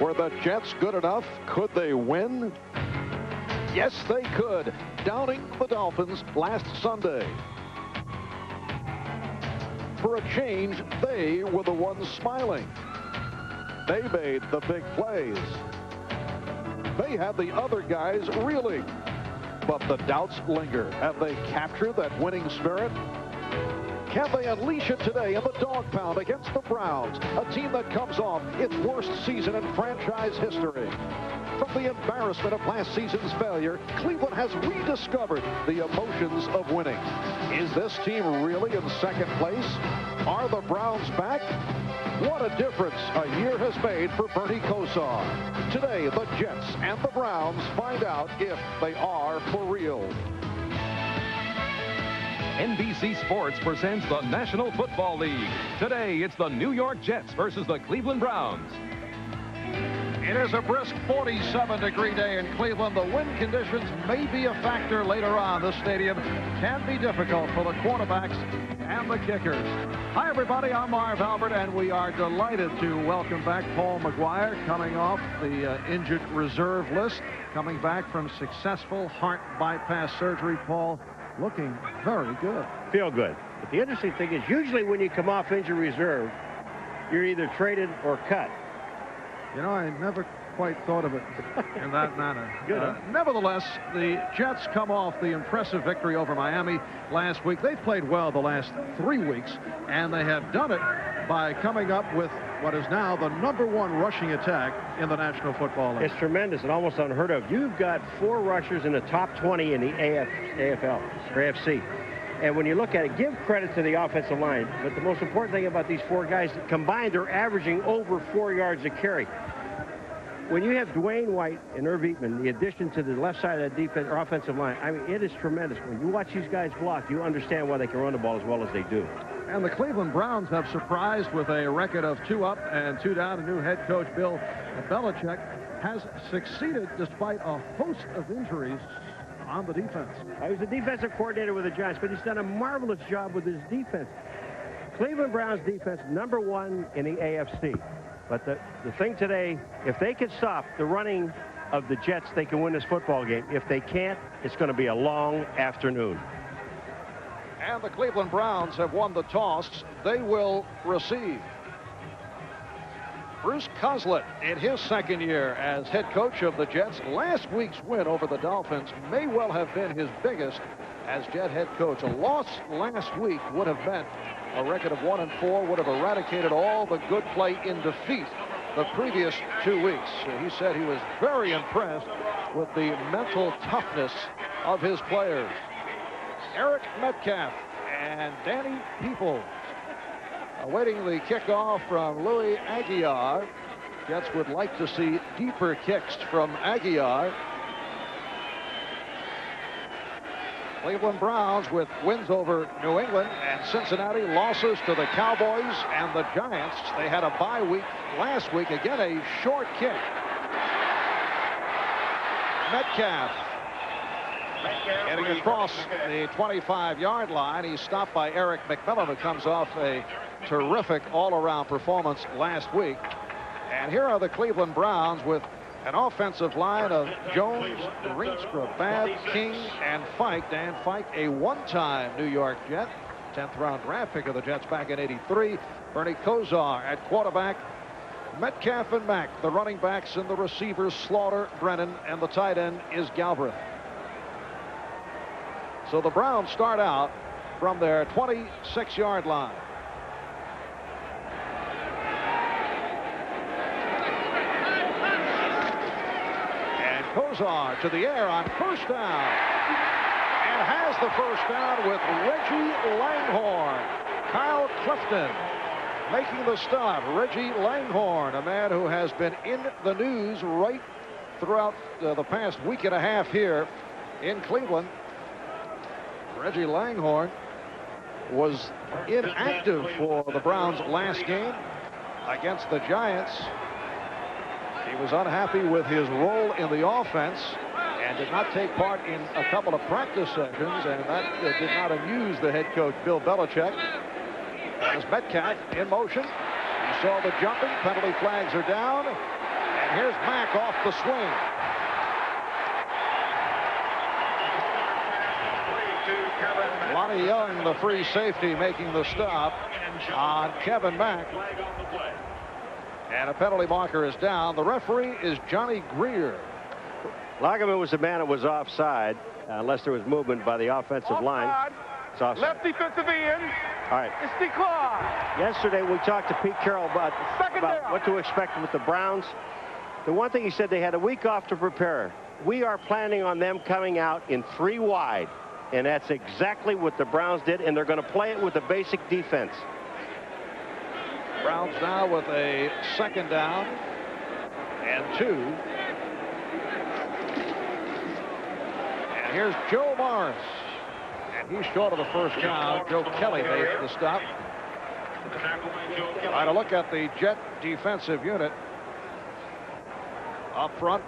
Were the Jets good enough? Could they win? Yes, they could. Downing the Dolphins last Sunday. For a change, they were the ones smiling. They made the big plays. They had the other guys reeling. But the doubts linger. Have they captured that winning spirit? Can they unleash it today in the dog pound against the Browns, a team that comes off its worst season in franchise history? From the embarrassment of last season's failure, Cleveland has rediscovered the emotions of winning. Is this team really in second place? Are the Browns back? What a difference a year has made for Bernie Kosar. Today, the Jets and the Browns find out if they are for real. NBC Sports presents the National Football League. Today, it's the New York Jets versus the Cleveland Browns. It is a brisk 47-degree day in Cleveland. The wind conditions may be a factor later on. This stadium can be difficult for the quarterbacks and the kickers. Hi, everybody. I'm Marv Albert, and we are delighted to welcome back Paul McGuire, coming off the injured reserve list, coming back from successful heart bypass surgery. Paul, looking very good. Feel good. But the interesting thing is, usually when you come off injury reserve, you're either traded or cut. You know, I never quite thought of it in that manner. Good, nevertheless, the Jets come off the impressive victory over Miami last week. They've played well the last 3 weeks, and they have done it by coming up with what is now the #1 rushing attack in the National Football League. It's tremendous and almost unheard of. You've got 4 rushers in the top 20 in the AFL or AFC. And when you look at it, give credit to the offensive line. But the most important thing about these 4 guys, combined, they're averaging over 4 yards a carry. When you have Dwayne White and Irv Eatman, the addition to the left side of that defense or offensive line, I mean, it is tremendous. When you watch these guys block, you understand why they can run the ball as well as they do. And the Cleveland Browns have surprised with a record of 2 up and 2 down. A new head coach, Bill Belichick, has succeeded despite a host of injuries on the defense. He was the defensive coordinator with the Giants, but he's done a marvelous job with his defense. Cleveland Browns defense, #1 in the AFC. But the thing today, if they can stop the running of the Jets, they can win this football game. If they can't, it's going to be a long afternoon. And the Cleveland Browns have won the toss. They will receive. Bruce Coslett in his second year as head coach of the Jets. Last week's win over the Dolphins may well have been his biggest as Jet head coach. A loss last week would have meant a record of 1-4, would have eradicated all the good play in defeat the previous 2 weeks. He said he was very impressed with the mental toughness of his players. Eric Metcalf and Danny Peoples awaiting the kickoff from Louis Aguiar. Jets would like to see deeper kicks from Aguiar. Cleveland Browns with wins over New England and Cincinnati, losses to the Cowboys and the Giants. They had a bye week last week. Again, a short kick. Metcalf getting across the 25-yard line. He's stopped by Eric McMillan, who comes off a terrific all-around performance last week. And here are the Cleveland Browns with an offensive line of Jones, Rienstra, Babb, King, and Fike. Dan Fike, a one-time New York Jet, 10th round draft pick of the Jets back in '83. Bernie Kosar at quarterback. Metcalf and Mack, the running backs, and the receivers, Slaughter, Brennan, and the tight end is Galbraith. So the Browns start out from their 26-yard line. And Kosar to the air on first down. And has the first down with Reggie Langhorne. Kyle Clifton making the stop. Reggie Langhorne, a man who has been in the news right throughout the past week and a half here in Cleveland. Reggie Langhorne was inactive for the Browns last game against the Giants. He was unhappy with his role in the offense and did not take part in a couple of practice sessions, and that did not amuse the head coach, Bill Belichick. As Metcalf in motion. You saw the jumping. Penalty flags are down. And And here's Mack off the swing. Lonnie Young, the free safety, making the stop on Kevin Mack. And a penalty marker is down. The referee is Johnny Greer. Lagerman was the man that was offside, unless there was movement by the offensive line. It's offside. Left defensive end. All right. It's declined. Yesterday, we talked to Pete Carroll about what to expect with the Browns. The one thing he said, they had a week off to prepare. We are planning on them coming out in 3 wide. And that's exactly what the Browns did, and they're going to play it with a basic defense. Browns now with a 2nd down and 2. And here's Joe Morris. And he's short of the first down. Joe Kelly made the stop. Trying to look at the Jet defensive unit. Up front,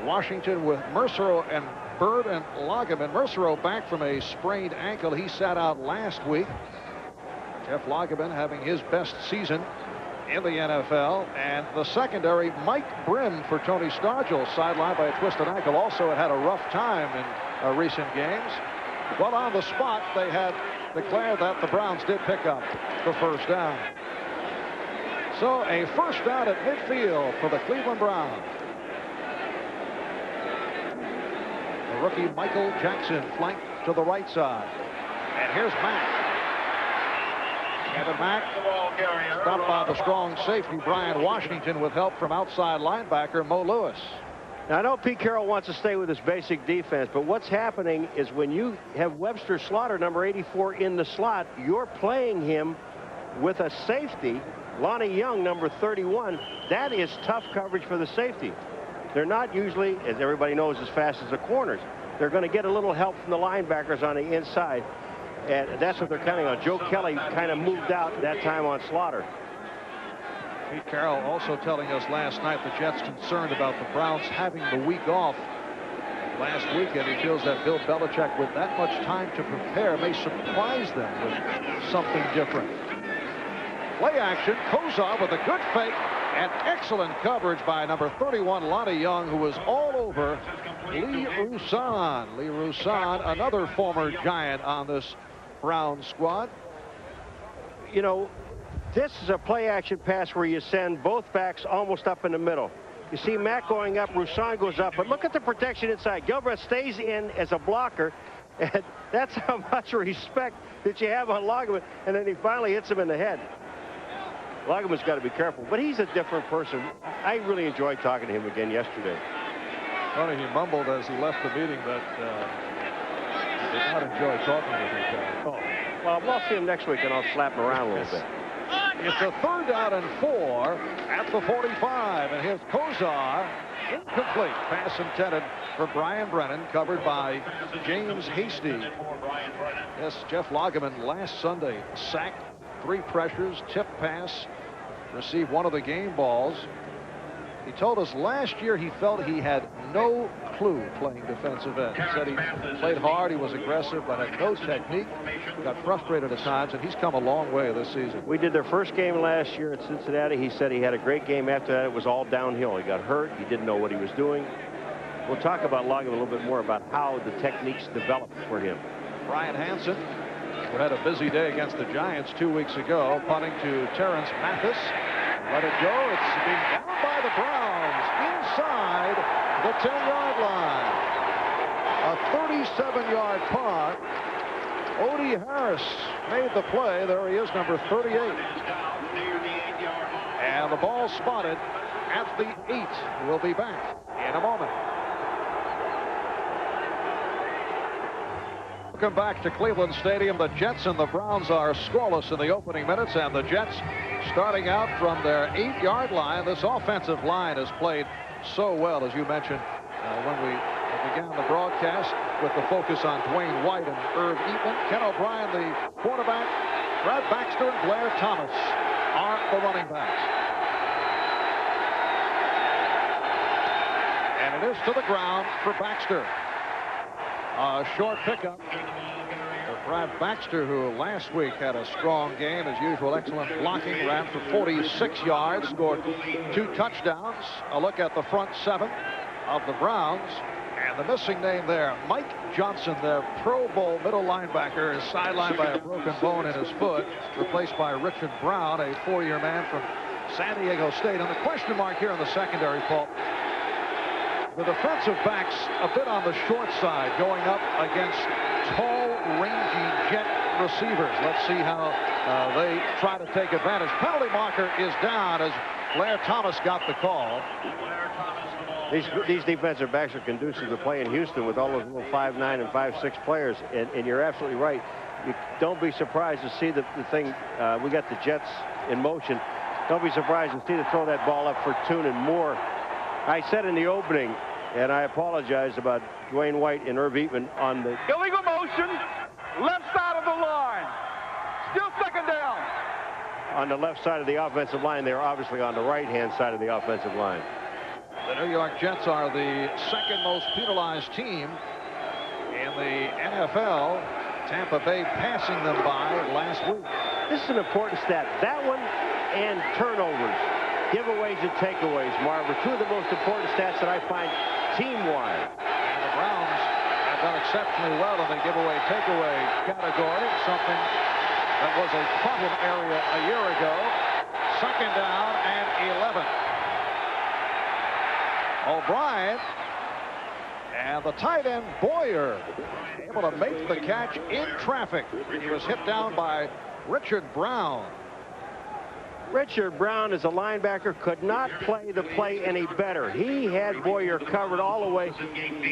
Washington with Mersereau and Bird and Lagerman. Mersereau back from a sprained ankle. He sat out last week. Jeff Lagerman having his best season in the NFL. And the secondary, Mike Brim for Tony Stargell, sidelined by a twisted ankle. Also had a rough time in recent games. Well, on the spot, they had declared that the Browns did pick up the first down. So a first down at midfield for the Cleveland Browns. The rookie Michael Jackson flanked to the right side. And here's Mack. Kevin Mack stopped by the strong safety Brian Washington with help from outside linebacker Mo Lewis. Now, I know Pete Carroll wants to stay with his basic defense, but what's happening is when you have Webster Slaughter, number 84, in the slot, you're playing him with a safety, Lonnie Young, number 31. That is tough coverage for the safety. They're not usually, as everybody knows, as fast as the corners. They're going to get a little help from the linebackers on the inside, and that's what they're counting on. Joe Kelly kind of moved out that time on Slaughter. Pete Carroll also telling us last night the Jets concerned about the Browns having the week off last weekend. He feels that Bill Belichick, with that much time to prepare, may surprise them with something different. Play action, Kozar with a good fake and excellent coverage by number 31 Lonnie Young, who was all over Lee Rouson. Lee Rouson, another former Giant on this Browns squad. You know, this is a play action pass where you send both backs almost up in the middle. You see Mack going up, Rouson goes up, but look at the protection inside. Gilbreth stays in as a blocker, and that's how much respect that you have on Lagerman, and then he finally hits him in the head. Lagerman's got to be careful, but he's a different person. I really enjoyed talking to him again yesterday. Funny, he mumbled as he left the meeting that he did not enjoy talking with him. Oh, well, we'll see him next week, and I'll slap him around a little bit. It's a 3rd down and 4 at the 45, and here's Kozar. Incomplete. Pass intended for Brian Brennan, covered by James Hasty. Yes, Jeff Lagerman last Sunday sacked 3 pressures, tip pass, received 1 of the game balls. He told us last year he felt he had no clue playing defensive end. He said he played hard, he was aggressive, but had no technique, got frustrated at times, and he's come a long way this season. We did their first game last year at Cincinnati. He said he had a great game. After that, it was all downhill. He got hurt. He didn't know what he was doing. We'll talk about Lagerman a little bit more about how the techniques developed for him. Brian Hansen, who had a busy day against the Giants 2 weeks ago, punting to Terrence Mathis. Let it go. It's being down by the Browns inside the 10-yard line. A 37-yard punt. Odie Harris made the play. There he is, number 38. And the ball spotted at the 8. We'll be back in a moment. Welcome back to Cleveland Stadium. The Jets and the Browns are scoreless in the opening minutes, and the Jets starting out from their 8-yard line. This offensive line has played so well, as you mentioned when we began the broadcast, with the focus on Dwayne White and Irv Eatman. Ken O'Brien, the quarterback, Brad Baxter and Blair Thomas are the running backs. And it is to the ground for Baxter. A short pickup. The Brad Baxter, who last week had a strong game, as usual, excellent blocking, ran for 46 yards, scored 2 touchdowns. A look at the front 7 of the Browns. And the missing name there, Mike Johnson, their Pro Bowl middle linebacker, is sidelined by a broken bone in his foot, replaced by Richard Brown, a 4-year man from San Diego State. And the question mark here in the secondary, Paul, the defensive backs a bit on the short side, going up against tall, rangy Jet receivers. Let's see how they try to take advantage. Penalty marker is down as Blair Thomas got the call. These defensive backs are conducive to play in Houston with all those little 5'9" and 5'6" players, and you're absolutely right. You don't be surprised to see the thing. We got the Jets in motion. Don't be surprised to see them throw that ball up for Tune and Moore. I said in the opening, and I apologize about Dwayne White and Irv Eatman on the illegal motion, left side of the line, still second down. On the left side of the offensive line, they're obviously on the right-hand side of the offensive line. The New York Jets are the second most penalized team in the NFL. Tampa Bay passing them by last week. This is an important stat. That one and turnovers, giveaways and takeaways, Marv, are 2 of the most important stats that I find team-wide. And the Browns have done exceptionally well in the giveaway takeaway category, something that was a problem area a year ago. Second down and 11. O'Brien and the tight end Boyer able to make the catch in traffic. He was hit down by Richard Brown. Richard Brown, as a linebacker, could not play the play any better. He had Boyer covered all the way.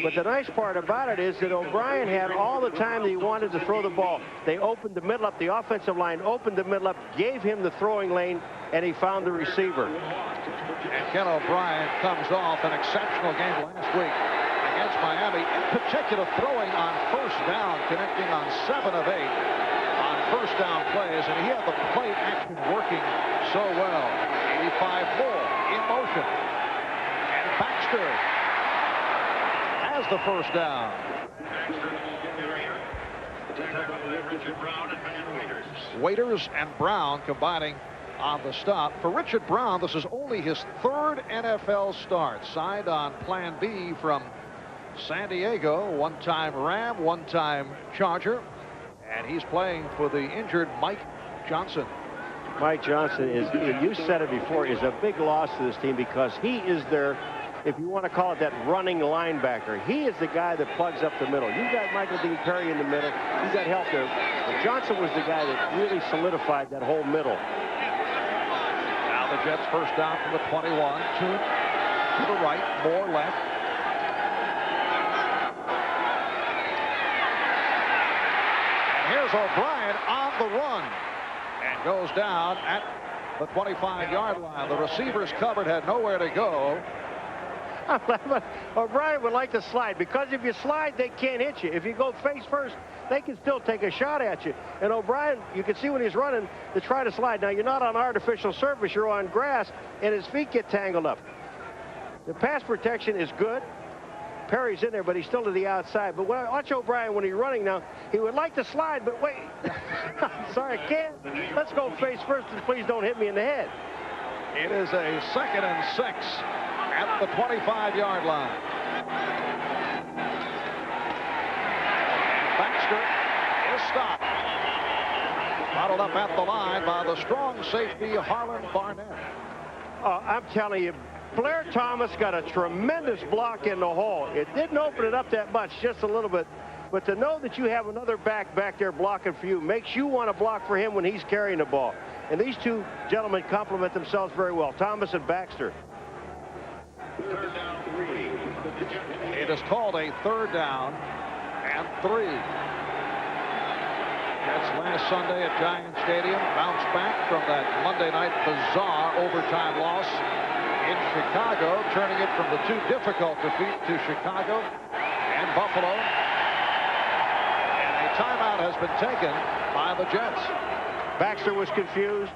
But the nice part about it is that O'Brien had all the time that he wanted to throw the ball. They opened the middle up. The offensive line opened the middle up, gave him the throwing lane, and he found the receiver. And Ken O'Brien comes off an exceptional game last week against Miami, in particular throwing on first down, connecting on 7 of 8 on first down plays, and he had the play action working so well. 85 more in motion. And Baxter has the first down. Waiters and Brown combining on the stop. For Richard Brown, this is only his 3rd NFL start. Signed on Plan B from San Diego. One-time Ram, one-time Charger. And he's playing for the injured Mike Johnson. Mike Johnson is, you said it before, is a big loss to this team because he is their, if you want to call it that, running linebacker. He is the guy that plugs up the middle. You've got Michael D. Perry in the middle. You've got help there. But Johnson was the guy that really solidified that whole middle. Now the Jets first down from the 21. Two to the right, more left. And here's O'Brien on the run. And goes down at the 25-yard line. The receivers covered, had nowhere to go. O'Brien would like to slide, because if you slide, they can't hit you. If you go face first, they can still take a shot at you. And O'Brien, you can see when he's running to try to slide. Now, you're not on artificial surface, you're on grass, and his feet get tangled up. The pass protection is good. Perry's in there, but he's still to the outside. But watch O'Brien when he's running now. He would like to slide, but wait. Sorry, I can't. Let's go face first, and please don't hit me in the head. It is a 2nd and 6 at the 25-yard line. Baxter is stopped. Bottled up at the line by the strong safety, Harlan Barnett. I'm telling you, Blair Thomas got a tremendous block in the hole. It didn't open it up that much, just a little bit. But to know that you have another back there blocking for you makes you want to block for him when he's carrying the ball. And these two gentlemen complement themselves very well, Thomas and Baxter. It is called a 3rd down and 3. That's last Sunday at Giant Stadium. Bounced back from that Monday night bizarre overtime loss in Chicago, turning it from the 2 difficult defeats to Chicago and Buffalo. And a timeout has been taken by the Jets. Baxter was confused.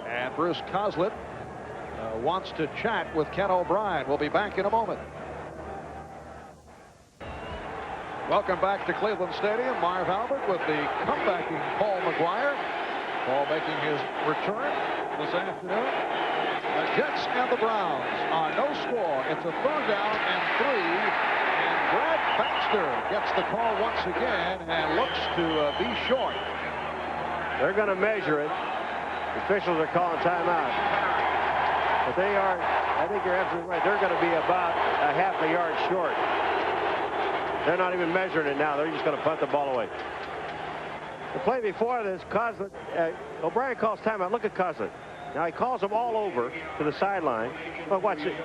And Bruce Coslett wants to chat with Ken O'Brien. We'll be back in a moment. Welcome back to Cleveland Stadium. Marv Albert with the comebacking Paul McGuire. Paul making his return this afternoon. The Jets and the Browns are no score. It's a 3rd down and 3. And Brad Baxter gets the call once again and looks to be short. They're going to measure it. The officials are calling timeout. But they are, I think you're absolutely right. They're going to be about a half a yard short. They're not even measuring it now. They're just going to punt the ball away. The play before this, O'Brien calls timeout. Look at Coslett. Now he calls them all over to the sideline. But watch it.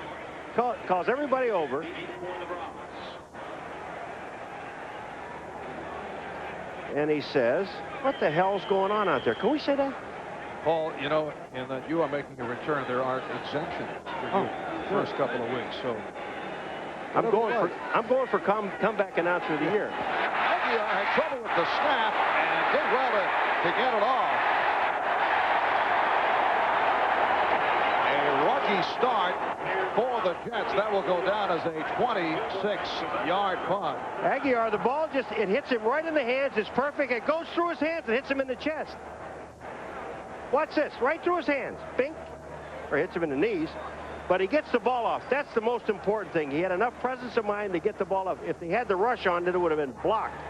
Calls everybody over. And he says, what the hell's going on out there? Can we say that? Paul, you know, in that you are making a return, there are exemptions for you first couple of weeks. So I'm going for comeback announcer of the year. Aguilar had trouble with the snap and did well to get it off. A lucky start for the Jets. That will go down as a 26-yard punt. Aguilar, the ball it hits him right in the hands. It's perfect. It goes through his hands and hits him in the chest. Watch this, right through his hands. Bink, or hits him in the knees. But he gets the ball off. That's the most important thing. He had enough presence of mind to get the ball off. If they had the rush on, then it would have been blocked.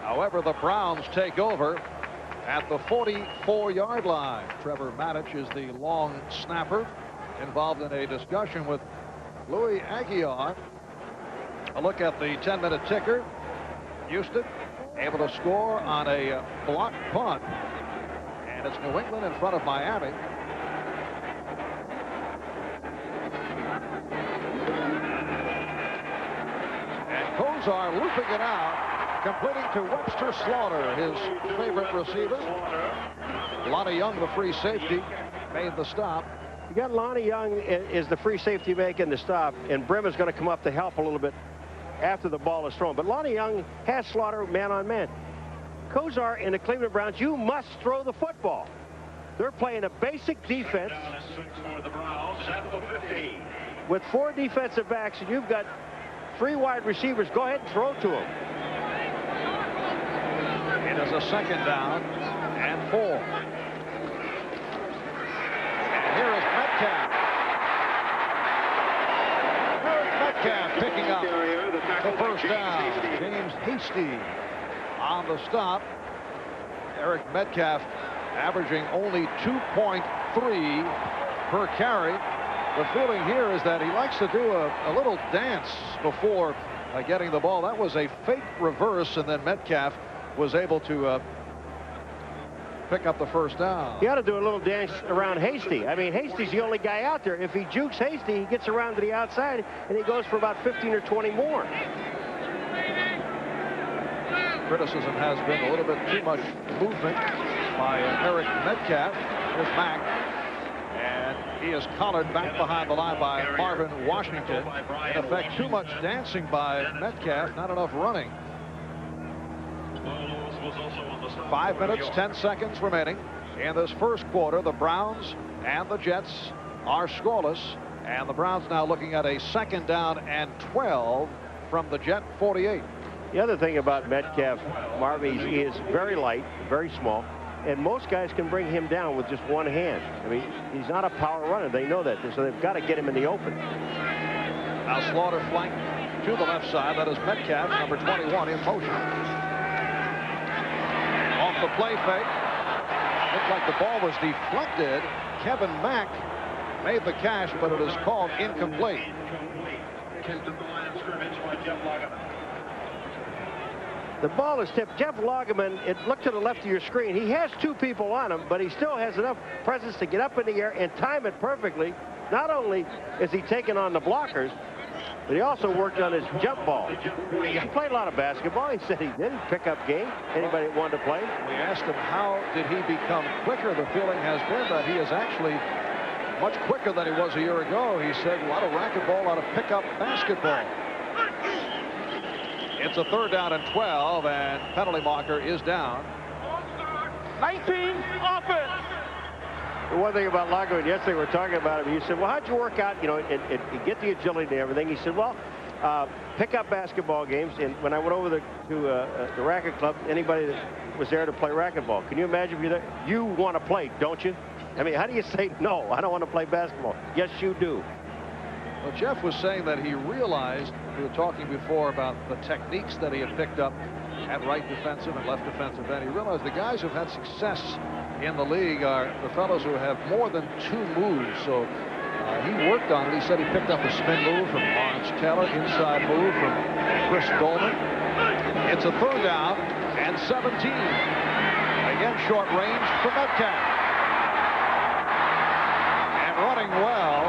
However, the Browns take over at the 44-yard line. Trevor Matich is the long snapper, involved in a discussion with Louis Aguilar. A look at the 10-minute ticker. Houston able to score on a blocked punt. And it's New England in front of Miami. And Kosar looping it out, completing to Webster Slaughter, his favorite receiver. Lonnie Young, the free safety, made the stop. You got Lonnie Young is the free safety making the stop, and Brim is going to come up to help a little bit after the ball is thrown. But Lonnie Young has Slaughter man on man. Kosar and the Cleveland Browns, you must throw the football. They're playing a basic defense with 4 defensive backs, and you've got 3 wide receivers. Go ahead and throw to them. It is a 2nd down and 4. And here is Metcalf. Metcalf picking up the 1st down. James Hasty on the stop. Eric Metcalf averaging only 2.3 per carry. The feeling here is that he likes to do a little dance before getting the ball. That was a fake reverse, and then Metcalf was able to pick up the 1st down. You ought to do a little dance around Hasty. I mean, Hasty's the only guy out there. If he jukes Hasty, he gets around to the outside, and he goes for about 15 or 20 more. Criticism has been a little bit too much movement by Eric Metcalf. Here's Mack. And he is collared back behind the line by Marvin Washington. In effect, too much dancing by Metcalf, not enough running. 5 minutes, 10 seconds remaining. In this first quarter, the Browns and the Jets are scoreless. And the Browns now looking at a 2nd down and 12 from the Jet 48. The other thing about Metcalf, Marvin, he is very light, very small, and most guys can bring him down with just one hand. I mean, he's not a power runner. They know that, so they've got to get him in the open. Now Slaughter flanked to the left side. That is Metcalf, number 21, in motion. Off the play fake. Looked like the ball was deflected. Kevin Mack made the catch, but it is called incomplete. The ball is tipped. Jeff Lageman, look to the left of your screen. He has 2 people on him, but he still has enough presence to get up in the air and time it perfectly. Not only is he taking on the blockers, but he also worked on his jump ball. He played a lot of basketball. He said he didn't pick up game. Anybody that wanted to play. We asked him how did he become quicker. The feeling has been that he is actually much quicker than he was a year ago. He said a lot of racquetball, a lot of pickup basketball. It's a 3rd down and 12, and penalty marker is down. 19 offense. The one thing about Lageman, yesterday we were talking about him. He said, well, how'd you work out, you know, and get the agility and everything? He said, well, pickup basketball games. And when I went over to the racket club, anybody that was there to play racquetball, can you imagine if you're there? You want to play, don't you? I mean, how do you say, no, I don't want to play basketball? Yes, you do. Well, Jeff was saying that he realized, we were talking before about the techniques that he had picked up at right defensive and left defensive end. He realized the guys who've had success in the league are the fellows who have more than 2 moves. So he worked on it. He said he picked up a spin move from Lawrence Taylor, inside move from Chris Dolman. It's a 3rd down and 17. Again, short range for Metcalf. And running well.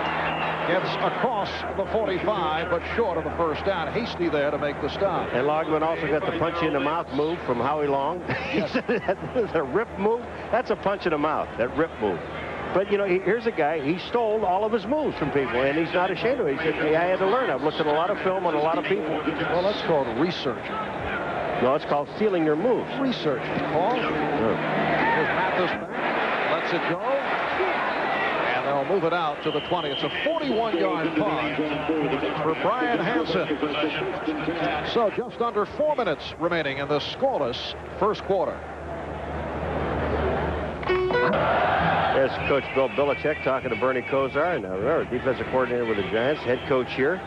Gets across the 45, but short of the 1st down. Hasty there to make the stop. And Logman also got the punch in the mouth move from Howie Long. Yes. That is a rip move. That's a punch in the mouth, that rip move. But, you know, here's a guy, he stole all of his moves from people, and he's not ashamed of it. He said, hey, I had to learn. I've looked at a lot of film on a lot of people. Well, that's called researching. No, it's called stealing their moves. Researching, Paul. Here's Mathis back. Lets it go. They'll move it out to the 20. It's a 41-yard punt for Brian Hansen. So just under 4 minutes remaining in the scoreless 1st quarter. There's Coach Bill Belichick talking to Bernie Kosar. Now, remember, defensive coordinator with the Giants, head coach here.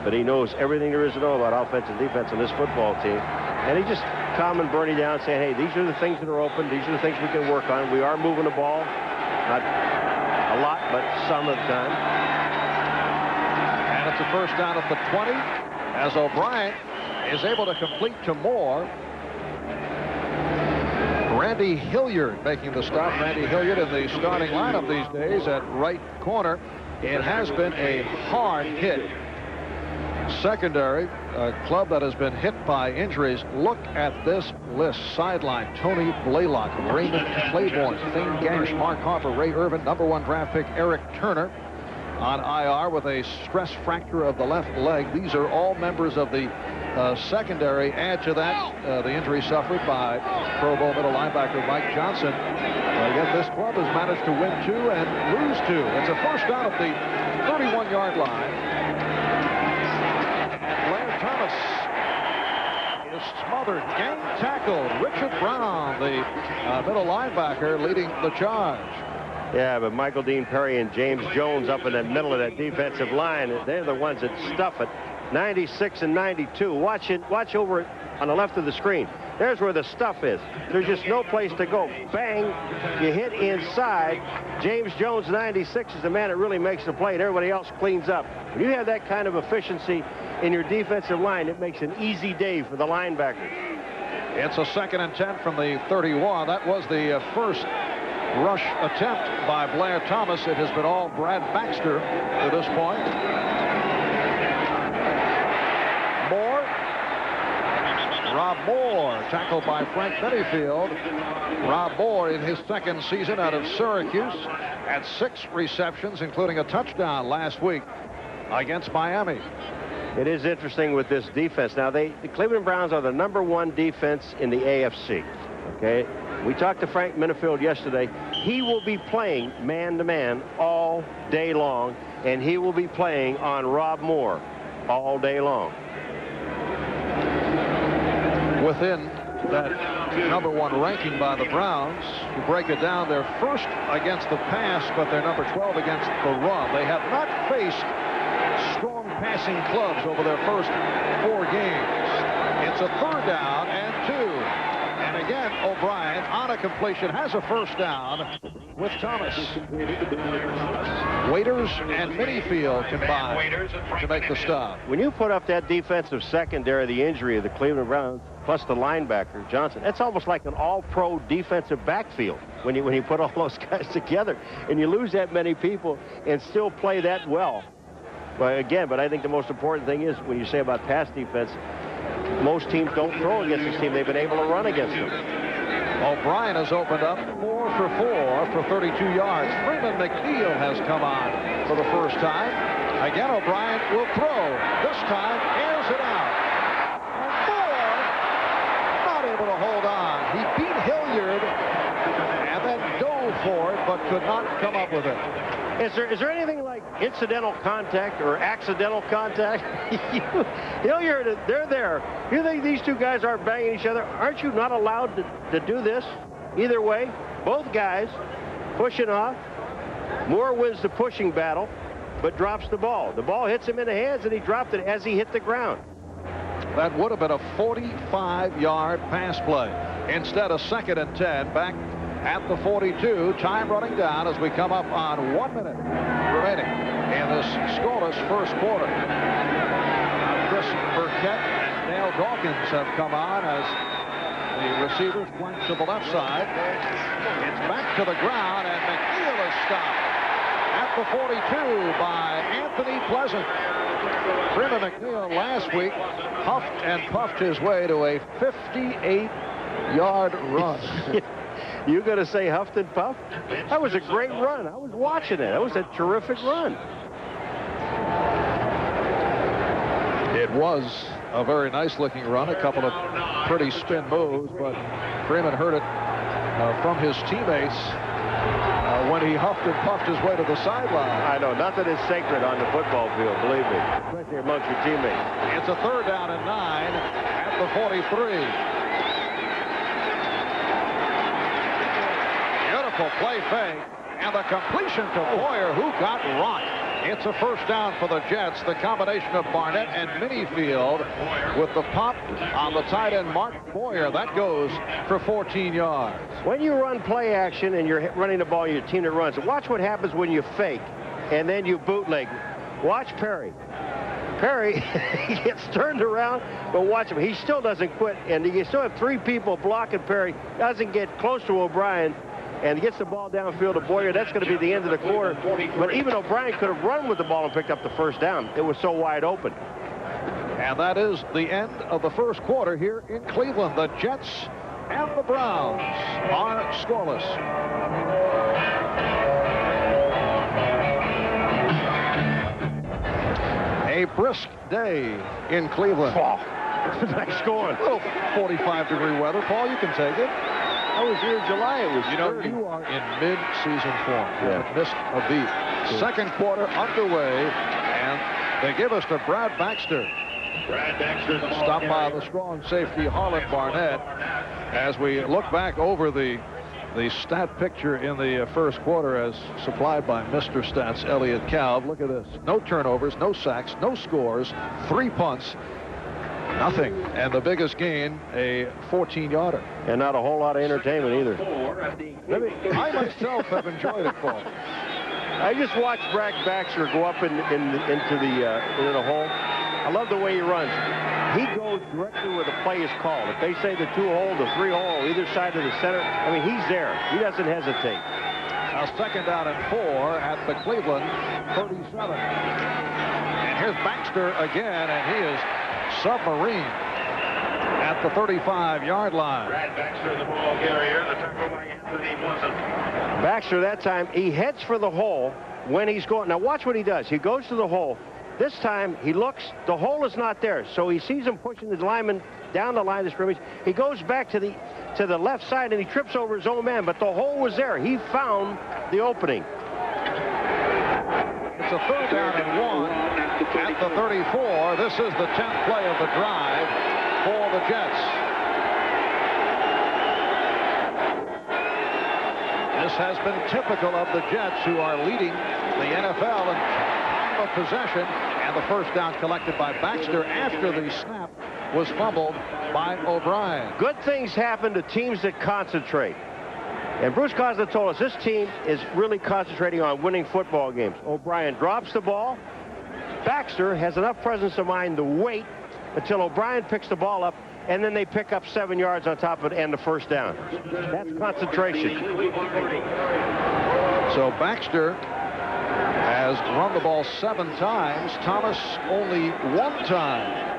But he knows everything there is to know about offense and defense on this football team. And he just calming Bernie down, saying, hey, these are the things that are open. These are the things we can work on. We are moving the ball. Not a lot, but some of the time. And it's a 1st down at the 20 as O'Brien is able to complete to Moore. Randy Hilliard making the stop. Randy Hilliard in the starting lineup these days at right corner. It has been a hard hit secondary, a club that has been hit by injuries. Look at this list. Sideline: Tony Blaylock, Raymond Claiborne, Thane Gash, Mark Harper, Ray Irvin, #1 draft pick Eric Turner on IR with a stress fracture of the left leg. These are all members of the secondary. Add to that the injury suffered by Pro Bowl middle linebacker Mike Johnson. Again, this club has managed to win 2 and lose 2. It's a 1st down at the 31-yard line. Blair Thomas is smothered, gang tackled. Richard Brown, the middle linebacker, leading the charge. Yeah, but Michael Dean Perry and James Jones up in the middle of that defensive line, they're the ones that stuff it. 96 and 92. Watch over on the left of the screen. There's where the stuff is. There's just no place to go. Bang, you hit inside. James Jones, 96, is the man that really makes the play, and everybody else cleans up. When you have that kind of efficiency in your defensive line, it makes an easy day for the linebackers. It's a 2nd and 10 from the 31. That was the first rush attempt by Blair Thomas. It has been all Brad Baxter to this point. Rob Moore, tackled by Frank Benefield. Rob Moore in his 2nd season out of Syracuse had 6 receptions, including a touchdown last week against Miami. It is interesting with this defense. Now, the Cleveland Browns are the #1 defense in the AFC. Okay, we talked to Frank Benefield yesterday. He will be playing man-to-man all day long, and he will be playing on Rob Moore all day long. Within that #1 ranking by the Browns, you break it down, they're 1st against the pass, but they're number 12 against the run. They have not faced strong passing clubs over their first 4 games. It's a 3rd down and 2. And again, O'Brien on a completion has a 1st down with Thomas. Waiters and Minifield combined to make the stop. When you put up that defensive secondary, the injury of the Cleveland Browns, plus the linebacker, Johnson, that's almost like an all-pro defensive backfield when you put all those guys together. And you lose that many people and still play that well. But again, I think the most important thing is when you say about pass defense, most teams don't throw against this team. They've been able to run against them. O'Brien has opened up 4 for 4 for 32 yards. Freeman McNeil has come on for the first time. Again, O'Brien will throw. This time, airs it out. And Moore not able to hold on. He beat Hilliard and then dove for it, but could not come up with it. Is there anything like incidental contact or accidental contact? They're there. You think these two guys aren't banging each other? Aren't you not allowed to do this? Either way, both guys pushing off. Moore wins the pushing battle, but drops the ball. The ball hits him in the hands, and he dropped it as he hit the ground. That would have been a 45-yard pass play. Instead, a 2nd and 10 back at the 42. Time running down as we come up on 1 minute remaining in this scoreless first quarter. Chris Burkett and Dale Dawkins have come on as the receivers flank to the left side. It's back to the ground, and McNeil is stopped at the 42 by Anthony Pleasant. Freeman McNeil last week huffed and puffed his way to a 58-yard run. You going to say huffed and puffed? That was a great run. I was watching it. That was a terrific run. It was a very nice-looking run. A couple of pretty spin moves, but Freeman heard it from his teammates when he huffed and puffed his way to the sideline. I know. Nothing is sacred on the football field, believe me, especially amongst your teammates. It's a 3rd down and 9 at the 43. Beautiful play fake, and the completion to Boyer, who got rocked. It's a 1st down for the Jets. The combination of Barnett and Minifield with the pop on the tight end, Mark Boyer. That goes for 14 yards. When you run play action and you're running the ball, your team that runs, watch what happens when you fake and then you bootleg. Watch Perry. Perry gets turned around, but watch him. He still doesn't quit, and you still have 3 people blocking Perry. Doesn't get close to O'Brien, and gets the ball downfield to Boyer. That's going to be the end of the quarter. But even O'Brien could have run with the ball and picked up the 1st down. It was so wide open. And that is the end of the first quarter here in Cleveland. The Jets and the Browns are scoreless. A brisk day in Cleveland. Nice scoring. A little 45-degree weather. Paul, you can take it. I was here in July. It was 30. You are in mid-season form. Yeah. You missed a beat. Second quarter underway, and they give us to Brad Baxter. Stopped by the strong safety Harlan Barnett. As we look back over the stat picture in the first quarter as supplied by Mr. Stats Elliott Kalb. Look at this. No turnovers, no sacks, no scores, 3 punts. Nothing. And the biggest gain, a 14-yarder. And not a whole lot of entertainment either. I myself have enjoyed it, Paul. I just watched Brad Baxter go up into the hole. I love the way he runs. He goes directly where the play is called. If they say the 2-hole, the 3-hole, either side of the center, I mean, he's there. He doesn't hesitate. A 2nd down and 4 at the Cleveland 37. And here's Baxter again, and he is submarine at the 35-yard line. Brad Baxter, the ball carrier, the tackle by Anthony Pleasant. Baxter, that time, he heads for the hole when he's going. Now, watch what he does. He goes to the hole. This time, he looks. The hole is not there, so he sees him pushing the lineman down the line of scrimmage. He goes back to the left side, and he trips over his own man, but the hole was there. He found the opening. It's a 3rd down and 1 at the 34. This is the 10th play of the drive for the Jets. This has been typical of the Jets, who are leading the NFL in time of possession, and the 1st down collected by Baxter after the snap was fumbled by O'Brien. Good things happen to teams that concentrate. And Bruce Coslet told us this team is really concentrating on winning football games. O'Brien drops the ball. Baxter has enough presence of mind to wait until O'Brien picks the ball up, and then they pick up 7 yards on top of it and the 1st down. That's concentration. So Baxter has run the ball 7 times. Thomas only 1 time.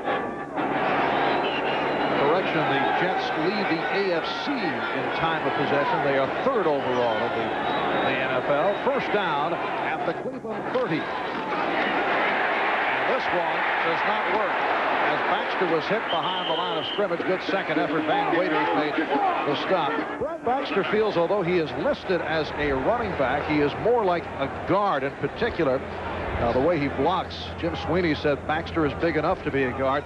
Correction, the Jets lead the AFC in time of possession. They are 3rd overall in the NFL. 1st down at the Cleveland 30. And this one does not work, as Baxter was hit behind the line of scrimmage. Good second effort. Van Waiters made the stop. Brett Baxter feels, although he is listed as a running back, he is more like a guard in particular. The way he blocks, Jim Sweeney said Baxter is big enough to be a guard.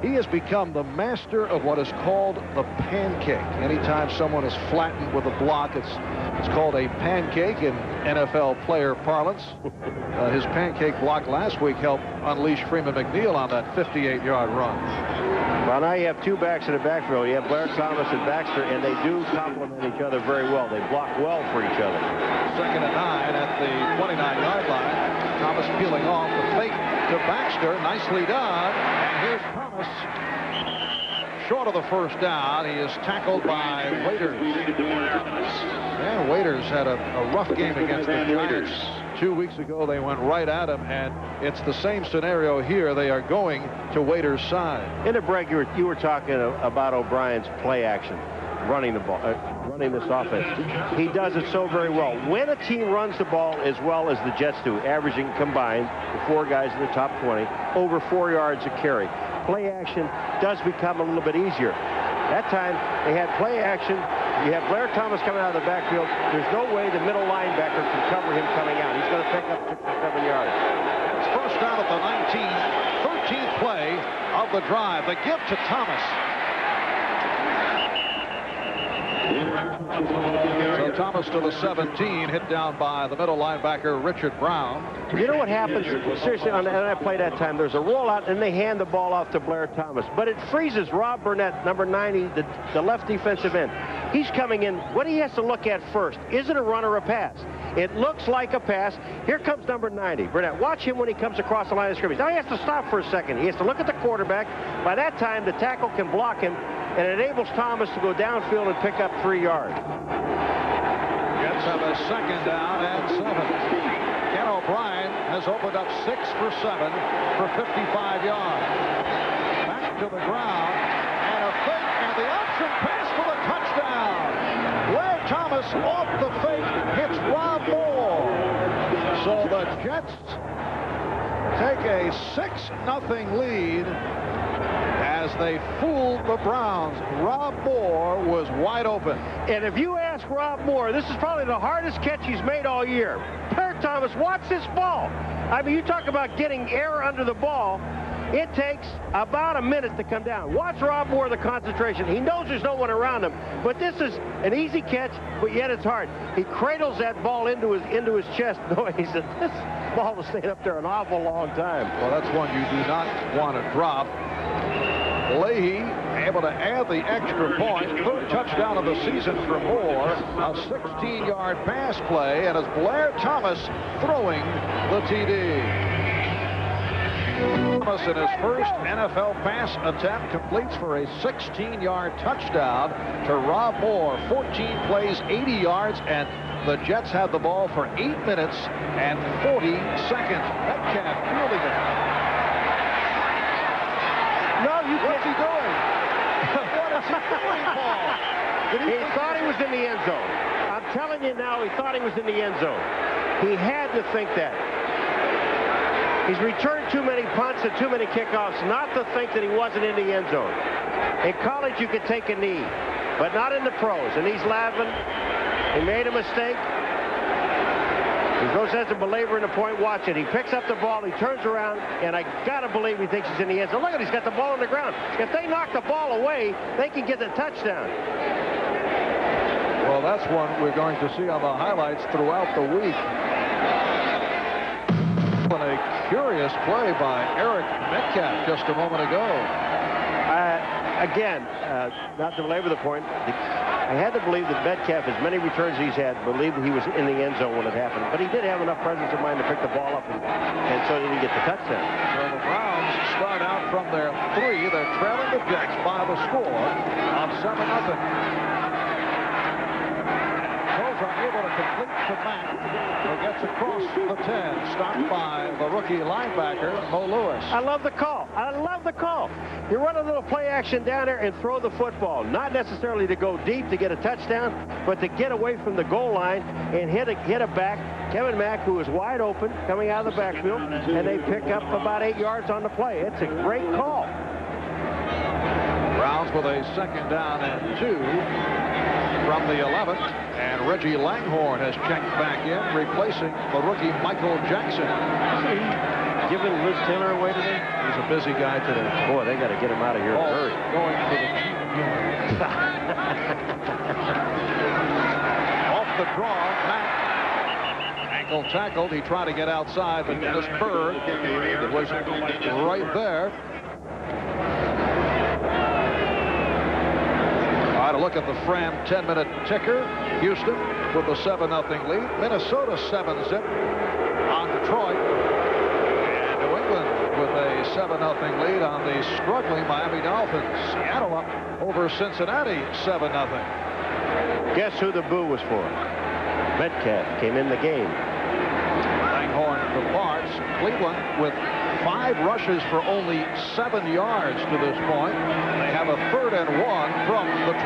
He has become the master of what is called the pancake. Anytime someone is flattened with a block, it's called a pancake in NFL player parlance. His pancake block last week helped unleash Freeman McNeil on that 58-yard run. Well, now you have two backs in the backfield. You have Blair Thomas and Baxter, and they do complement each other very well. They block well for each other. 2nd and 9 at the 29-yard line. Thomas peeling off the fake to Baxter. Nicely done. And here's Thomas. Short of the first down. He is tackled by Waiters. And Waiters had a rough game against the Giants. 2 weeks ago, they went right at him, and it's the same scenario here. They are going to Waiters' side. In the break, you were talking about O'Brien's play action, running the ball, running this offense. He does it so very well. When a team runs the ball as well as the Jets do, averaging combined, the 4 guys in the top 20, over 4 yards a carry, play action does become a little bit easier. That time, they had play action. You have Blair Thomas coming out of the backfield. There's no way the middle linebacker can cover him coming out. He's going to pick up 6 or 7 yards. It's first down at the 13th play of the drive. The give to Thomas. So Thomas to the 17, hit down by the middle linebacker, Richard Brown. You know what happens? Seriously, on that play that time, there's a rollout, and they hand the ball off to Blair Thomas. But it freezes Rob Burnett, number 90, the left defensive end. He's coming in. What he has to look at first, is it a run or a pass? It looks like a pass. Here comes number 90, Burnett. Watch him when he comes across the line of scrimmage. Now he has to stop for a second. He has to look at the quarterback. By that time, the tackle can block him, and it enables Thomas to go downfield and pick up 3 yards. Jets have a 2nd down and 7. Ken O'Brien has opened up 6 for 7 for 55 yards. Back to the ground, and a fake, and the option pass for the touchdown. Blair Thomas off the fake hits Rob Moore. So the Jets take a 6-0 lead as they fooled the Browns. Rob Moore was wide open. And if you ask Rob Moore, this is probably the hardest catch he's made all year. Blair Thomas, watch this ball. I mean, you talk about getting air under the ball. It takes about a minute to come down. Watch Rob Moore, the concentration. He knows there's no one around him, but this is an easy catch, but yet it's hard. He cradles that ball into his chest. No, he said, this ball has stayed up there an awful long time. Well, that's one you do not want to drop. Leahy able to add the extra point. 3rd touchdown of the season for Moore. A 16-yard pass play, and it's Blair Thomas throwing the TD. Thomas in his first NFL pass attempt completes for a 16-yard touchdown to Rob Moore. 14 plays, 80 yards, and the Jets had the ball for 8 minutes and 40 seconds. Metcalf fielding it. What's he doing? What is he doing, Paul? He thought he was in the end zone. I'm telling you now, he thought he was in the end zone. He had to think that. He's returned too many punts and too many kickoffs not to think that he wasn't in the end zone. In college, you could take a knee, but not in the pros. And he's laughing. He made a mistake. There's no sense in belaboring the point. Watch it. He picks up the ball. He turns around, and I got to believe he thinks he's in the end zone. Look at it. He's got the ball on the ground. If they knock the ball away, they can get the touchdown. Well, that's one we're going to see on the highlights throughout the week. And a curious play by Eric Metcalf just a moment ago. Again, not to belabor the point, I had to believe that Metcalf, as many returns he's had, believed he was in the end zone when it happened. But he did have enough presence of mind to pick the ball up, and so did he get the touchdown. So the Browns start out from their 3. They're trailing the Jets by the score of 7-0. Are able to complete to Mack, who gets across the 10, stopped by the rookie linebacker, Mo Lewis. I love the call. I love the call. You run a little play action down there and throw the football. Not necessarily to go deep to get a touchdown, but to get away from the goal line and hit a back. Kevin Mack, who is wide open, coming out of the backfield, and they pick up about 8 yards on the play. It's a great call. Browns with a 2nd down and 2 from the 11. And Reggie Langhorne has checked back in, replacing the rookie Michael Jackson. Giving Liz Taylor away today? He's a busy guy today. Boy, they got to get him out of here in a hurry. Going for the cheap yards. Off the draw, Mack. Ankle tackled. He tried to get outside, but Dennis Byrd was right there. All right, a look at the Fram 10-minute ticker. Houston with a 7-0 lead. Minnesota 7-zip on Detroit. And New England with a 7-0 lead on the struggling Miami Dolphins. Seattle up over Cincinnati 7-0. Guess who the boo was for? Metcalf came in the game. Langhorne departs. Cleveland with 5 rushes for only 7 yards to this point. They have a 3rd and 1 from the 12.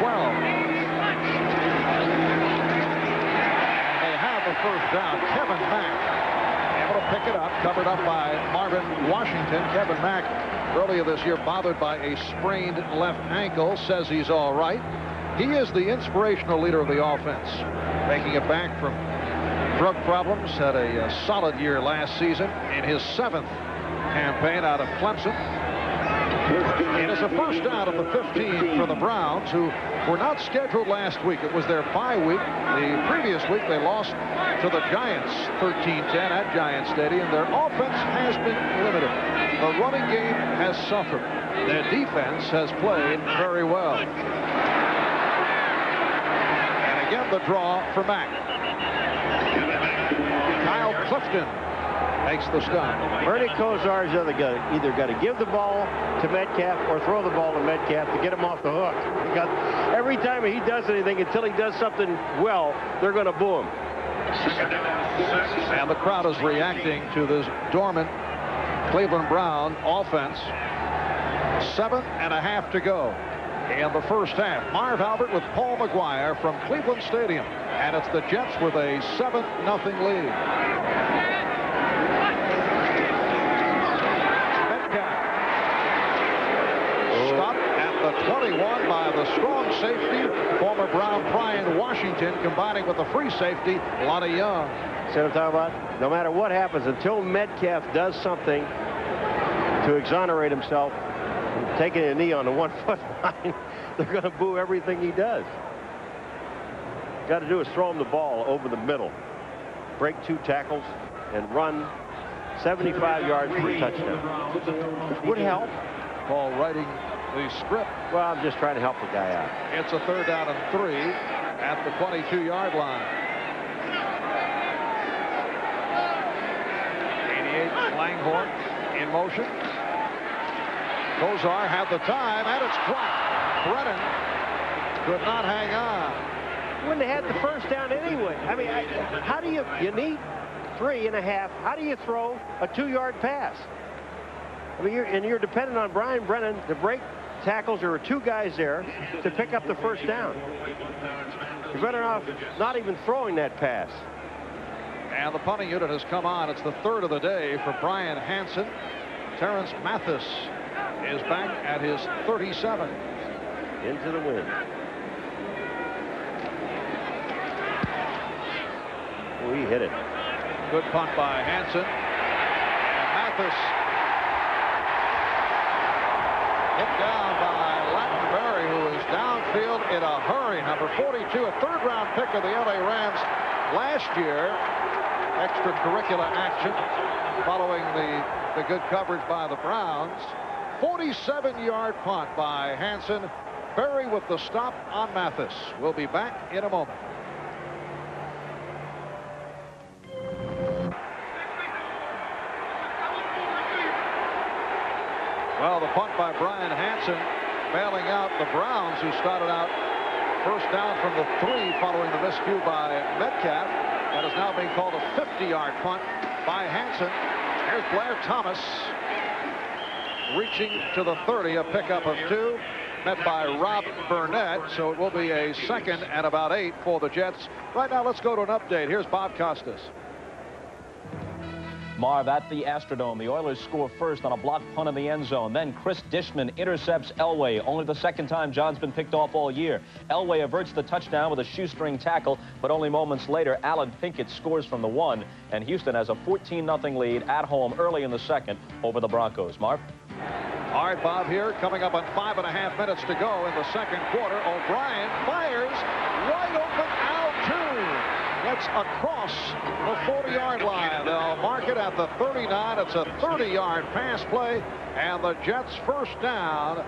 They have the 1st down. Kevin Mack able to pick it up, covered up by Marvin Washington. Kevin Mack earlier this year bothered by a sprained left ankle, says he's all right. He is the inspirational leader of the offense, making it back from drug problems. Had a solid year last season in his 7th campaign out of Clemson. It is a 1st down of the 15 for the Browns, who were not scheduled last week. It was their bye week. The previous week they lost to the Giants 13-10 at Giant Stadium. Their offense has been limited. The running game has suffered. Their defense has played very well. And again the draw for Mack. Kyle Clifton makes the stop. Bernie Kosar's either got to give the ball to Metcalf or throw the ball to Metcalf to get him off the hook. Because every time he does anything, until he does something well, they're going to boo him. And the crowd is reacting to this dormant Cleveland Brown offense. 7.5 to go in the 1st half. Marv Albert with Paul McGuire from Cleveland Stadium. And it's the Jets with a 7-0 lead. Stopped at the 21 by the strong safety, former Brown Brian Washington, combining with the free safety, Lonnie Young. See what I'm talking about? No matter what happens, until Metcalf does something to exonerate himself, taking a knee on the 1-foot line, they're going to boo everything he does. Got to do is throw him the ball over the middle, break 2 tackles, and run 75 yards for a touchdown. Would help. Paul writing the script. Well, I'm just trying to help the guy out. It's a 3rd down and 3 at the 22-yard line. 88, Langhorne in motion. Kosar had the time, and it's dropped. Brennan could not hang on. Wouldn't have had the 1st down anyway. I mean, how do you need 3.5? How do you throw a 2-yard pass? I mean, you're dependent on Brian Brennan to break tackles. There are 2 guys there to pick up the 1st down. You're better off not even throwing that pass. And the punting unit has come on. It's the 3rd of the day for Brian Hansen. Terrence Mathis is back at his 37. Into the wind. Oh, he hit it. Good punt by Hansen. And Mathis hit down by Lattenberry, who is downfield in a hurry. Number 42, a 3rd-round pick of the LA Rams last year. Extracurricular action following the good coverage by the Browns. 47-yard punt by Hansen. Berry with the stop on Mathis. We'll be back in a moment. Well, the punt by Brian Hansen bailing out the Browns, who started out 1st down from the 3 following the miscue by Metcalf. That is now being called a 50-yard punt by Hansen. Here's Blair Thomas reaching to the 30, a pickup of 2, met by Rob Burnett. So it will be a 2nd and about 8 for the Jets. Right now, let's go to an update. Here's Bob Costas. Marv, at the Astrodome, the Oilers score first on a blocked punt in the end zone. Then Chris Dishman intercepts Elway, only the second time John's been picked off all year. Elway averts the touchdown with a shoestring tackle, but only moments later, Alan Pinkett scores from the 1, and Houston has a 14-0 lead at home early in the second over the Broncos. Marv? All right, Bob, here coming up on 5.5 minutes to go in the second quarter. O'Brien fires wide open. Al gets across the 40-yard line. They'll mark it at the 39. It's a 30-yard pass play, and the Jets first down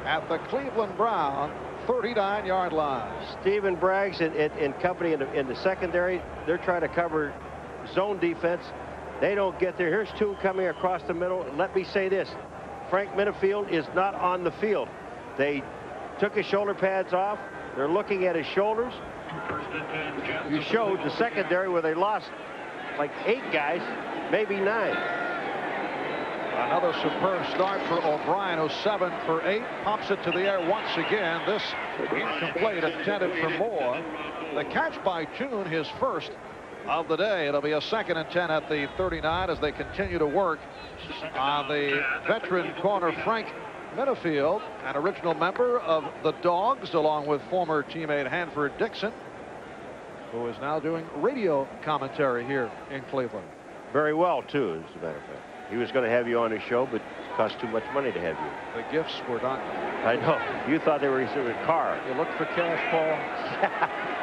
at the Cleveland Brown 39-yard line. Stephen Braggs and company in the secondary, they're trying to cover zone defense. They don't get there. Here's two coming across the middle. Let me say this. Frank Minifield is not on the field. They took his shoulder pads off. They're looking at his shoulders. You showed the secondary where they lost like 8 guys, maybe 9. Another superb start for O'Brien, who's 7 for 8. Pops it to the air once again. This incomplete, intended for Moore. The catch by Tune, his first of the day. It'll be a 2nd and 10 at the 39 as they continue to work on the veteran corner Frank Minifield, an original member of the Dogs, along with former teammate Hanford Dixon, who is now doing radio commentary here in Cleveland. Very well, too, as a matter of fact. He was going to have you on his show, but it cost too much money to have you. The gifts were done. I know. You thought they were in a car. You look for cash, Paul.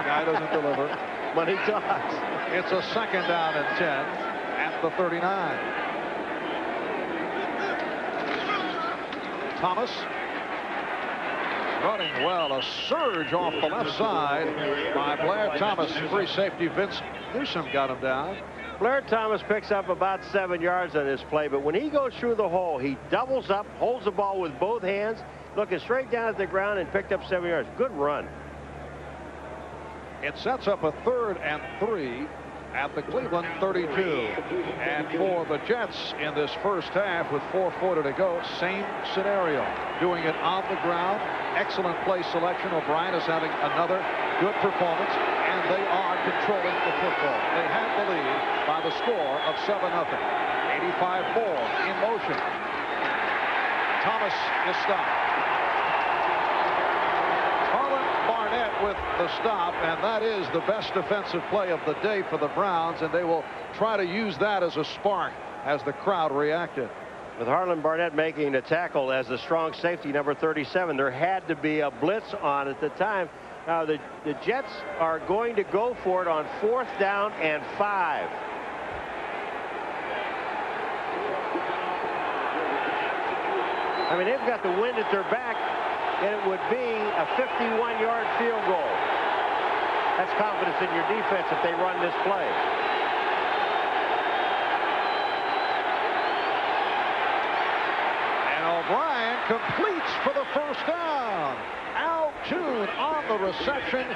Guy doesn't deliver. Money talks. It's a 2nd down and 10 at the 39. Thomas running well. A surge off the left side by Blair Thomas. Free safety Vince Newsom got him down. Blair Thomas picks up about 7 yards on this play, but when he goes through the hole, he doubles up, holds the ball with both hands, looking straight down at the ground, and picked up 7 yards. Good run. It sets up a 3rd and 3 at the Cleveland 32. And for the Jets in this first half with 4:40 to go, same scenario. Doing it on the ground. Excellent play selection. O'Brien is having another good performance, and they are controlling the football. They have the lead by the score of 7-0. 85-4 in motion. Thomas is stopped. Barnett with the stop, and that is the best defensive play of the day for the Browns, and they will try to use that as a spark as the crowd reacted. With Harlan Barnett making the tackle as the strong safety, number 37, there had to be a blitz on at the time. Now the Jets are going to go for it on 4th down and 5. I mean, they've got the wind at their back, and it would be a 51-yard field goal. That's confidence in your defense if they run this play. And O'Brien completes for the first down. Al Toon on the reception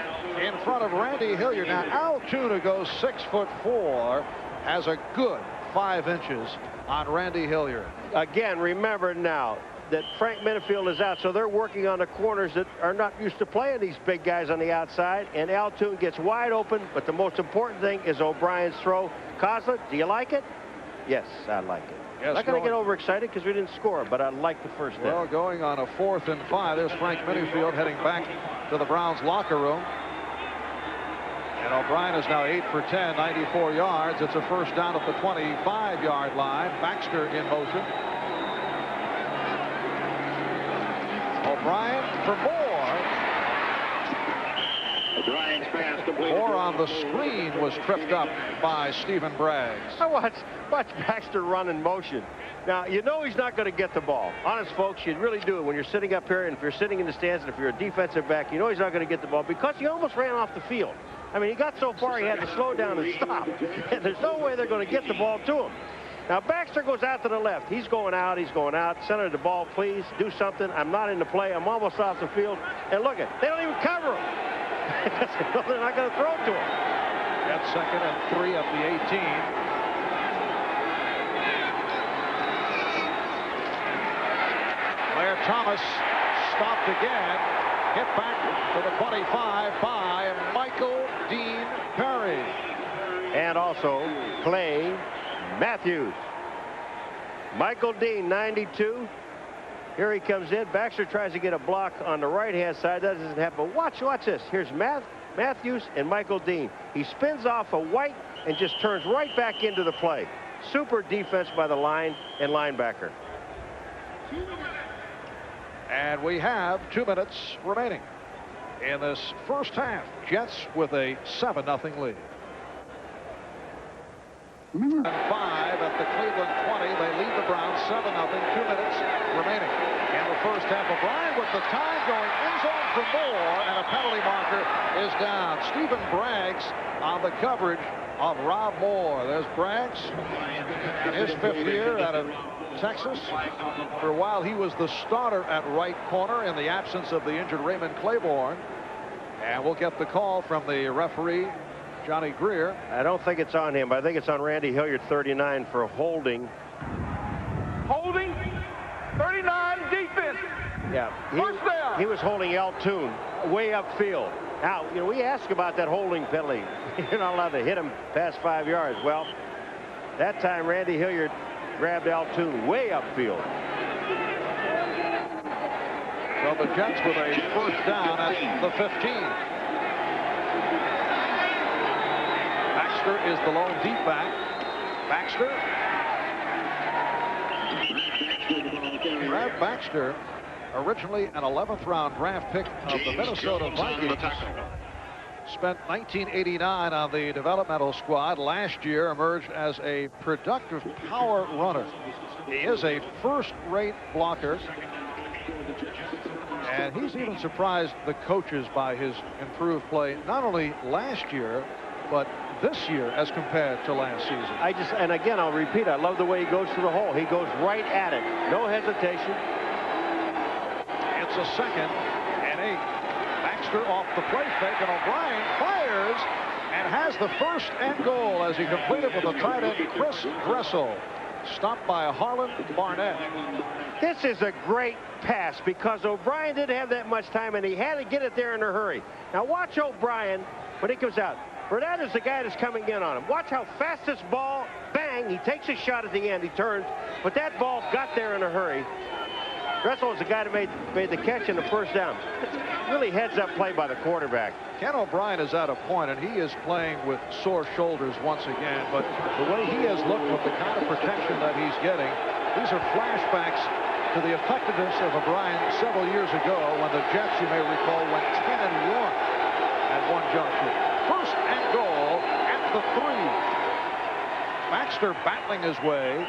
in front of Randy Hilliard. Now, Al Toon, who goes 6'4", has a good 5 inches on Randy Hilliard. Again, remember now that Frank Minifield is out, so they're working on the corners that are not used to playing these big guys on the outside, and Al Toon gets wide open, but the most important thing is O'Brien's throw. Kozla, do you like it? Yes, I like it. Yes, I'm not going to get overexcited because we didn't score, but I like the first down. Well, going on a 4th and 5, there's Frank Minifield heading back to the Browns locker room. And O'Brien is now 8 for 10, 94 yards. It's a first down at the 25-yard line. Baxter in motion. O'Brien for Moore. O'Brien's pass complete. Moore on the screen was tripped up by Stephen Braggs. I watch Baxter run in motion. Now, you know he's not going to get the ball. Honest, folks, you really do it when you're sitting up here, and if you're sitting in the stands, and if you're a defensive back, you know he's not going to get the ball because he almost ran off the field. I mean, he got so far he had to slow down and stop. And there's no way they're going to get the ball to him. Now, Baxter goes out to the left. He's going out. He's going out. Center the ball, please. Do something. I'm not in the play. I'm almost off the field. And look, they don't even cover him. They're not going to throw it to him. At 2nd and 3 at the 18. Blair Thomas stopped again. Hit back to the 25 by Michael Dean Perry. And also playing Matthews. Michael Dean, 92. Here he comes in. Baxter tries to get a block on the right-hand side. That doesn't happen. But watch this. Here's Matthews and Michael Dean. He spins off a White and just turns right back into the play. Super defense by the line and linebacker. And we have 2 minutes remaining in this first half. Jets with a 7-0 lead. 5 at the Cleveland 20. They lead the Browns 7-0. 2 minutes remaining in the first half. O'Brien with the time going end zone for Moore, and a penalty marker is down. Stephen Braggs on the coverage of Rob Moore. There's Braggs in his 5th year out of Texas. For a while he was the starter at right corner in the absence of the injured Raymond Claiborne. And we'll get the call from the referee, Johnny Greer. I don't think it's on him. I think it's on Randy Hilliard, 39, for holding. Holding. 39 defense. Yeah. He was holding Altoon way upfield. Now, you know, we asked about that holding penalty. You're not allowed to hit him past 5 yards. Well, that time Randy Hilliard grabbed Altoon way upfield. Well, the Jets with a first down at the 15. Baxter is the lone deep back. Baxter. Brad Baxter, originally an 11th round draft pick of the Minnesota Vikings. Spent 1989 on the developmental squad. Last year emerged as a productive power runner. He is a first-rate blocker. And he's even surprised the coaches by his improved play, not only last year, but this year as compared to last season. And again, I'll repeat, I love the way he goes to the hole. He goes right at it. No hesitation. It's a 2nd and 8. Baxter off the play fake, and O'Brien fires and has the 1st and goal as he completed with the tight end Chris Dressel. Stopped by Harlan Barnett. This is a great pass because O'Brien didn't have that much time, and he had to get it there in a hurry. Now watch O'Brien when he comes out. Burnett is the guy that's coming in on him. Watch how fast this ball, bang, he takes a shot at the end, he turns, but that ball got there in a hurry. Dressel is the guy that made the catch in the first down. It's really heads-up play by the quarterback. Ken O'Brien is at a point, and he is playing with sore shoulders once again, but the way he has looked with the kind of protection that he's getting, these are flashbacks to the effectiveness of O'Brien several years ago when the Jets, you may recall, went 10-1 at one juncture. 1st and goal at the 3. Baxter battling his way.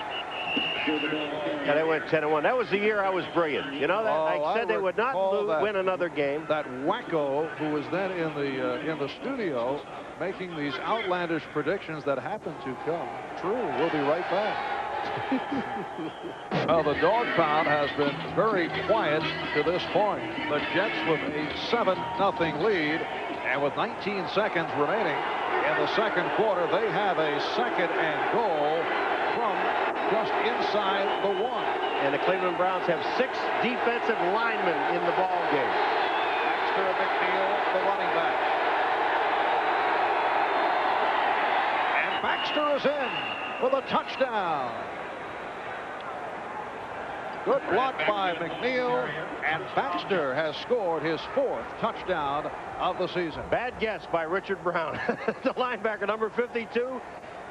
Yeah, they went 10-1. That was the year I was brilliant. You know that I said they would not win another game. That wacko who was then in the studio making these outlandish predictions that happened to come true. We'll be right back. Well, the dog pound has been very quiet to this point. The Jets with a 7-0 lead, and with 19 seconds remaining in the 2nd quarter, they have a 2nd and goal from just inside the 1. And the Cleveland Browns have 6 defensive linemen in the ball game. Baxter McNeil, the running back. And Baxter is in with a touchdown. Good block by McNeil, and Baxter has scored his 4th touchdown of the season. Bad guess by Richard Brown, the linebacker, number 52.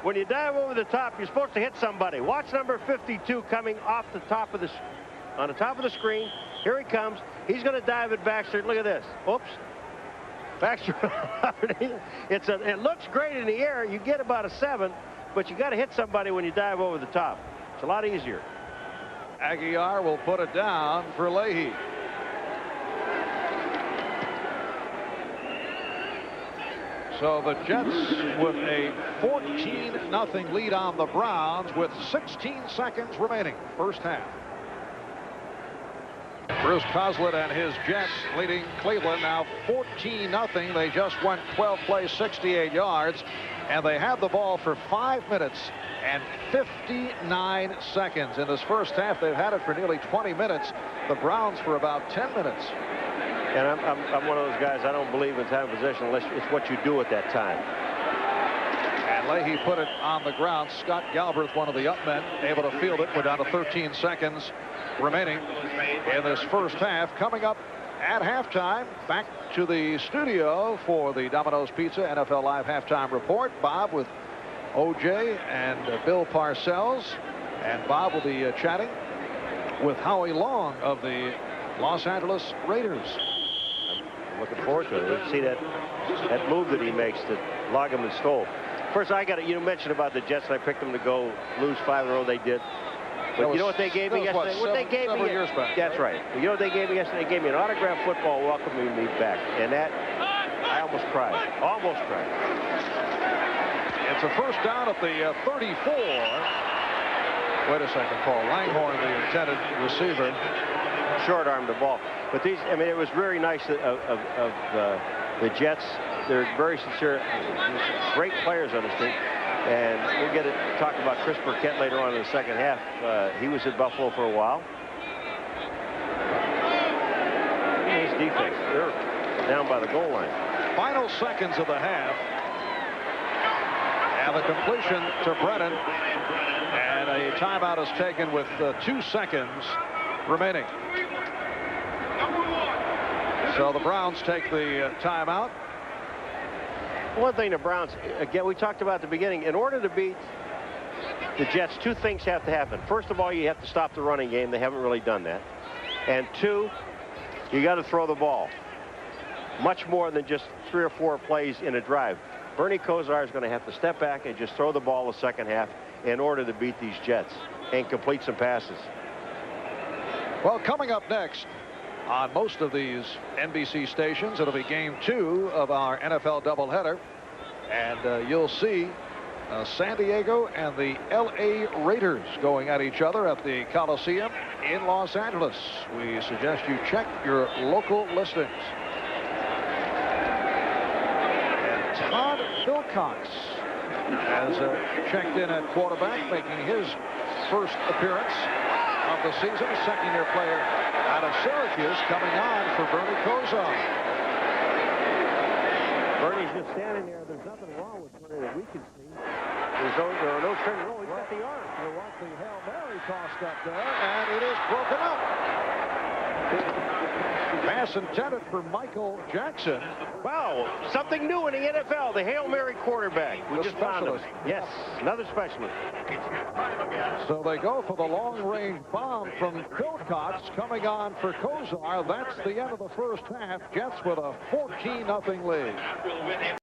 When you dive over the top, you're supposed to hit somebody. Watch number 52 coming off the top of on the top of the screen. Here he comes. He's going to dive at Baxter. Look at this. Oops. Baxter. It looks great in the air. You get about a 7, but you got to hit somebody when you dive over the top. It's a lot easier. Aguilar will put it down for Leahy. So the Jets with a 14-0 lead on the Browns with 16 seconds remaining. First half. Bruce Coslett and his Jets leading Cleveland now 14-0. They just went 12 plays, 68 yards, and they had the ball for 5 minutes and 59 seconds. In this first half, they've had it for nearly 20 minutes. The Browns for about 10 minutes. And I'm one of those guys, I don't believe in time of possession unless it's what you do at that time. And And Leahy put it on the ground. Scott Galbraith, one of the up men, able to field it. We're down to 13 seconds remaining in this first half. Coming up at halftime, back to the studio for the Domino's Pizza NFL Live halftime report. Bob with O.J. and Bill Parcells. And Bob will be chatting with Howie Long of the Los Angeles Raiders. I'm looking forward to it. Let's see that move that he makes that Lageman stole. First, you mentioned about the Jets. I picked them to go lose 5 in a row. They did. But you know what they gave me yesterday? Several years back. That's right. You know what they gave me yesterday? They gave me an autographed football welcoming me back. And that, I almost cried. Almost cried. It's a first down at the 34. Wait a second, Paul. Langhorne, the intended receiver. Short-armed the ball. But these, I mean, it was very nice of the Jets. They're very sincere, great players on this team. And we'll get to talk about Chris Burkett later on in the second half. He was at Buffalo for a while. Nice defense. They're down by the goal line. Final seconds of the half. And the completion to Brennan. And a timeout is taken with 2 seconds remaining. So the Browns take the timeout. One thing the Browns, again, we talked about at the beginning, in order to beat the Jets, 2 things have to happen. First of all, you have to stop the running game. They haven't really done that. And 2, you got to throw the ball. Much more than just 3 or 4 plays in a drive. Bernie Kosar is going to have to step back and just throw the ball the second half in order to beat these Jets and complete some passes. Well, coming up next on most of these NBC stations, it'll be game 2 of our NFL doubleheader. And you'll see San Diego and the L.A. Raiders going at each other at the Coliseum in Los Angeles. We suggest you check your local listings. And Todd Wilcox has checked in at quarterback, making his first appearance of the season. Second-year player out of Syracuse coming on for Bernie Kosar. Bernie's just standing there. There's nothing wrong with Bernie that we can see. There are no turning. Oh, he's got the arm. There was the Hail Mary tossed up there, and it is broken up. Pass intended for Michael Jackson. Wow, something new in the NFL. The Hail Mary quarterback. We just found him. Yes, another specialist. So they go for the long-range bomb from Wilcox coming on for Kosar. That's the end of the first half. Jets with a 14-0 lead.